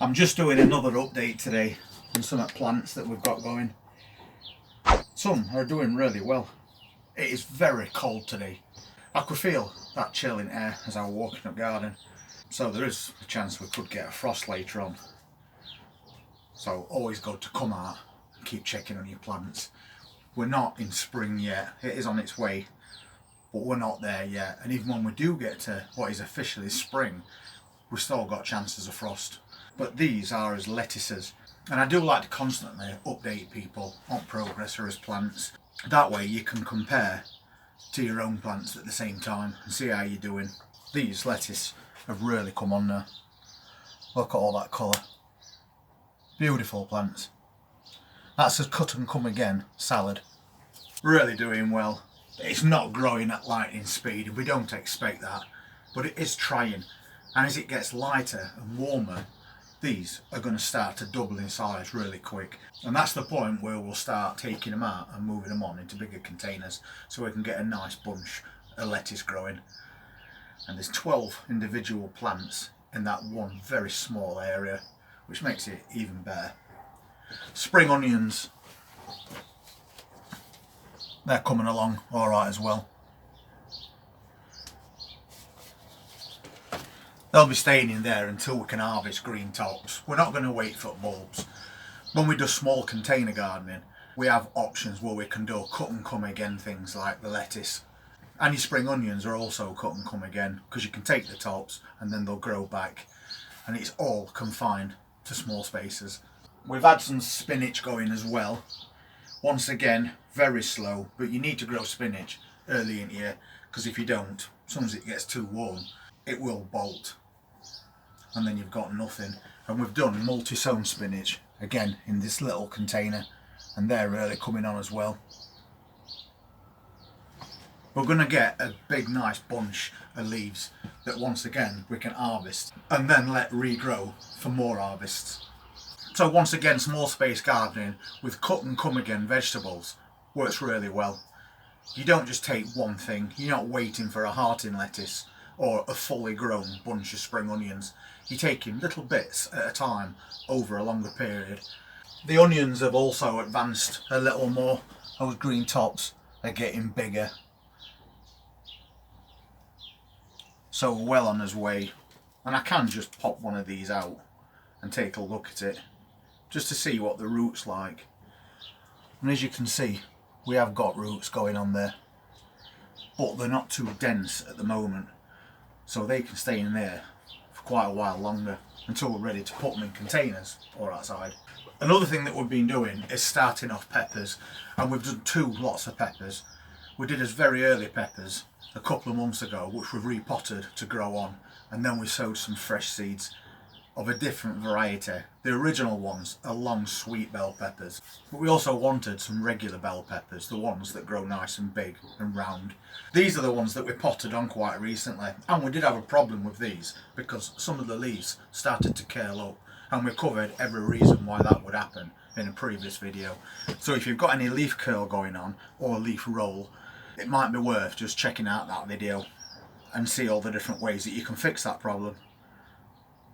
I'm just doing another update today on some plants that we've got going. Some are doing really well. It is very cold today. I could feel that chill in air as I was walking up garden. So there is a chance we could get a frost later on. So always good to come out and keep checking on your plants. We're not in spring yet. It is on its way, but we're not there yet. And even when we do get to what is officially spring, we've still got chances of frost. But these are as lettuces. And I do like to constantly update people on progress or as plants. That way you can compare to your own plants at the same time and see how you're doing. These lettuce have really come on now. Look at all that colour. Beautiful plants. That's a cut and come again salad. Really doing well. It's not growing at lightning speed, and we don't expect that, but it is trying. And as it gets lighter and warmer, these are going to start to double in size really quick. And that's the point where we'll start taking them out and moving them on into bigger containers so we can get a nice bunch of lettuce growing. And there's 12 individual plants in that one very small area, which makes it even better. Spring onions, they're coming along alright as well. They'll be staying in there until we can harvest green tops. We're not going to wait for bulbs. When we do small container gardening, we have options where we can do cut and come again things like the lettuce. And your spring onions are also cut and come again, because you can take the tops and then they'll grow back. And it's all confined to small spaces. We've had some spinach going as well. Once again, very slow, but you need to grow spinach early in the year, because if you don't, as soon as it gets too warm, it will bolt. And then you've got nothing. And we've done multi-sown spinach again in this little container, and they're really coming on as well. We're going to get a big nice bunch of leaves that once again we can harvest and then let regrow for more harvests. So once again, small space gardening with cut and come again vegetables works really well. You don't just take one thing. You're not waiting for a hearting lettuce or a fully grown bunch of spring onions. You're taking little bits at a time over a longer period. The onions have also advanced a little more. Those green tops are getting bigger. So we're well on its way. And I can just pop one of these out and take a look at it, just to see what the root's like. And as you can see, we have got roots going on there, but they're not too dense at the moment, so they can stay in there for quite a while longer until we're ready to put them in containers or outside. Another thing that we've been doing is starting off peppers, and we've done two lots of peppers. We did as very early peppers a couple of months ago, which we've repotted to grow on, and then we sowed some fresh seeds of a different variety. The original ones are long sweet bell peppers, but we also wanted some regular bell peppers, the ones that grow nice and big and round. These are the ones that we potted on quite recently, and we did have a problem with these because some of the leaves started to curl up, and we covered every reason why that would happen in a previous video. So if you've got any leaf curl going on or leaf roll, it might be worth just checking out that video and see all the different ways that you can fix that problem.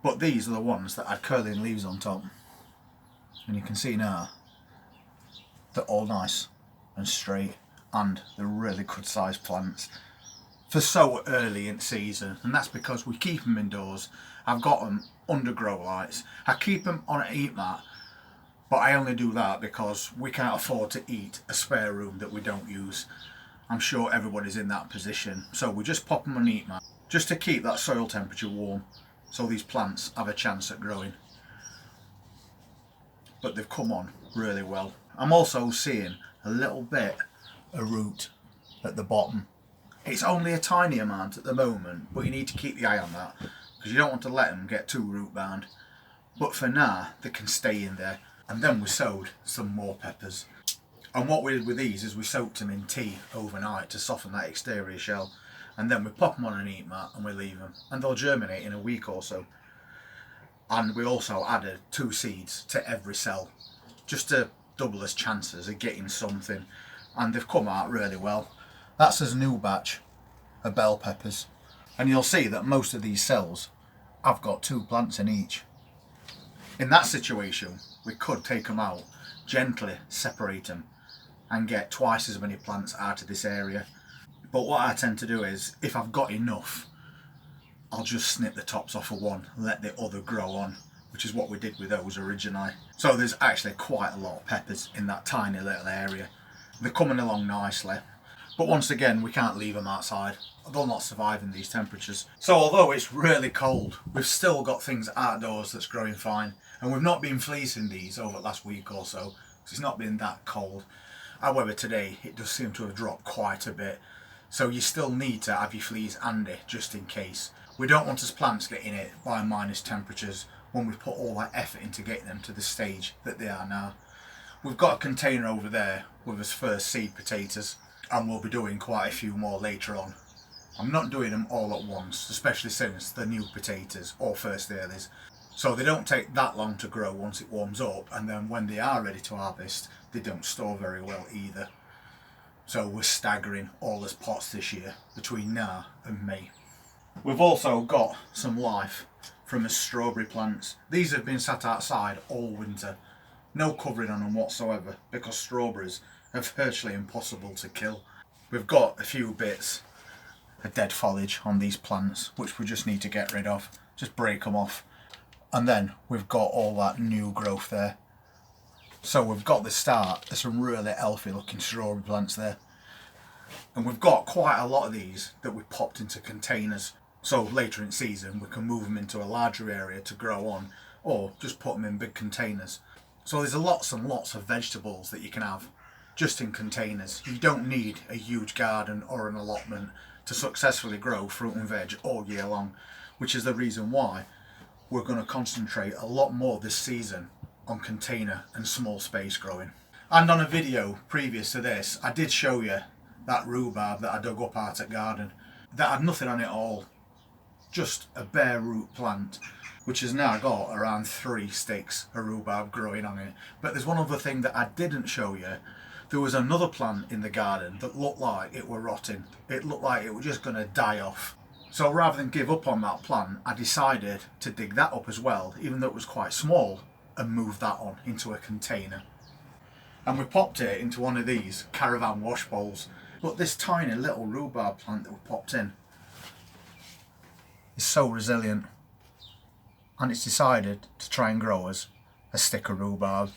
But these are the ones that had curling leaves on top, and you can see now they're all nice and straight, and they're really good sized plants for so early in season. And that's because we keep them indoors. I've got them under grow lights. I keep them on a heat mat, but I only do that because we can't afford to eat a spare room that we don't use. I'm sure everybody's in that position, so we just pop them on a heat mat just to keep that soil temperature warm, so these plants have a chance at growing. But they've come on really well. I'm also seeing a little bit of root at the bottom. It's only a tiny amount at the moment, but you need to keep the eye on that because you don't want to let them get too root bound. But for now, they can stay in there. And then we sowed some more peppers. And what we did with these is we soaked them in tea overnight to soften that exterior shell. And then we pop them on an heat mat and we leave them, and they'll germinate in a week or so. And we also added 2 seeds to every cell, just to double as chances of getting something. And they've come out really well. That's a new batch of bell peppers, and you'll see that most of these cells I've got 2 plants in each. In that situation, we could take them out, gently separate them and get twice as many plants out of this area. But what I tend to do is, if I've got enough, I'll just snip the tops off of one and let the other grow on, which is what we did with those originally. So there's actually quite a lot of peppers in that tiny little area. They're coming along nicely, but once again we can't leave them outside. They'll not survive in these temperatures. So although it's really cold, we've still got things outdoors that's growing fine, and we've not been fleecing these over the last week or so, because it's not been that cold. However, today it does seem to have dropped quite a bit, so you still need to have your fleece handy just in case. We don't want us plants getting hit by minus temperatures when we put all that effort into getting them to the stage that they are now. We've got a container over there with his first seed potatoes, and we'll be doing quite a few more later on. I'm not doing them all at once, especially since they're new potatoes or first earlies, so they don't take that long to grow once it warms up, and then when they are ready to harvest they don't store very well either. So we're staggering all as pots this year between now and May. We've also got some life from the strawberry plants. These have been sat outside all winter, no covering on them whatsoever, because strawberries are virtually impossible to kill. We've got a few bits of dead foliage on these plants which we just need to get rid of, just break them off, and then we've got all that new growth there. So we've got the start of some really healthy looking strawberry plants there, and we've got quite a lot of these that we popped into containers, so later in season we can move them into a larger area to grow on, or just put them in big containers. So there's lots and lots of vegetables that you can have just in containers. You don't need a huge garden or an allotment to successfully grow fruit and veg all year long, which is the reason why we're going to concentrate a lot more this season on container and small space growing. And on a video previous to this, I did show you that rhubarb that I dug up out at garden that had nothing on it at all, just a bare root plant, which has now got around 3 sticks of rhubarb growing on it. But there's one other thing that I didn't show you. There was another plant in the garden that looked like it were rotting. It looked like it was just going to die off. So rather than give up on that plant, I decided to dig that up as well, even though it was quite small, and move that on into a container. And we popped it into one of these caravan wash bowls. But this tiny little rhubarb plant that we popped in is so resilient, and it's decided to try and grow us a stick of rhubarb,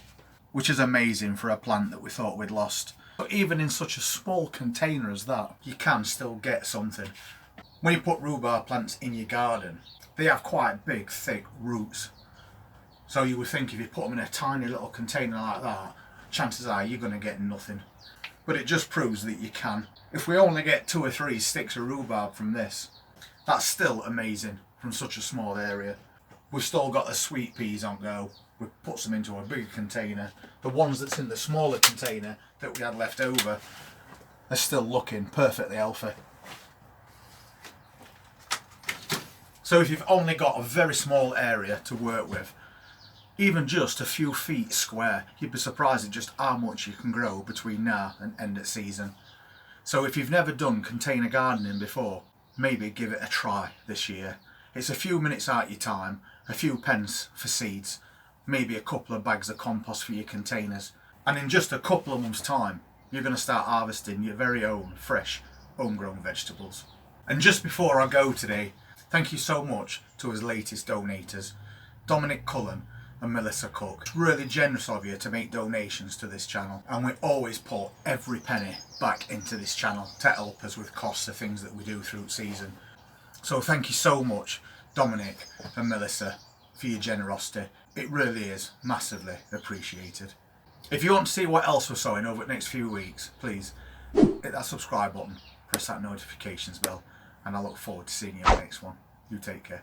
which is amazing for a plant that we thought we'd lost. But even in such a small container as that, you can still get something. When you put rhubarb plants in your garden, they have quite big, thick roots. So you would think if you put them in a tiny little container like that, chances are you're going to get nothing. But it just proves that you can. If we only get 2 or 3 sticks of rhubarb from this, that's still amazing from such a small area. We've still got the sweet peas on go. We've put some into a bigger container. The ones that's in the smaller container that we had left over are still looking perfectly healthy. So if you've only got a very small area to work with, even just a few feet square, you'd be surprised at just how much you can grow between now and end of season. So if you've never done container gardening before, maybe give it a try this year. It's a few minutes out of your time, a few pence for seeds, maybe a couple of bags of compost for your containers, and in just a couple of months' time you're going to start harvesting your very own fresh homegrown vegetables. And just before I go today, thank you so much to his latest donators, Dominic Cullen and Melissa Cook. It's really generous of you to make donations to this channel, and we always put every penny back into this channel to help us with costs of things that we do through season. So thank you so much, Dominic and Melissa, for your generosity. It really is massively appreciated. If you want to see what else we're sowing over the next few weeks, please hit that subscribe button, press that notifications bell, and I look forward to seeing you in the next one. You take care.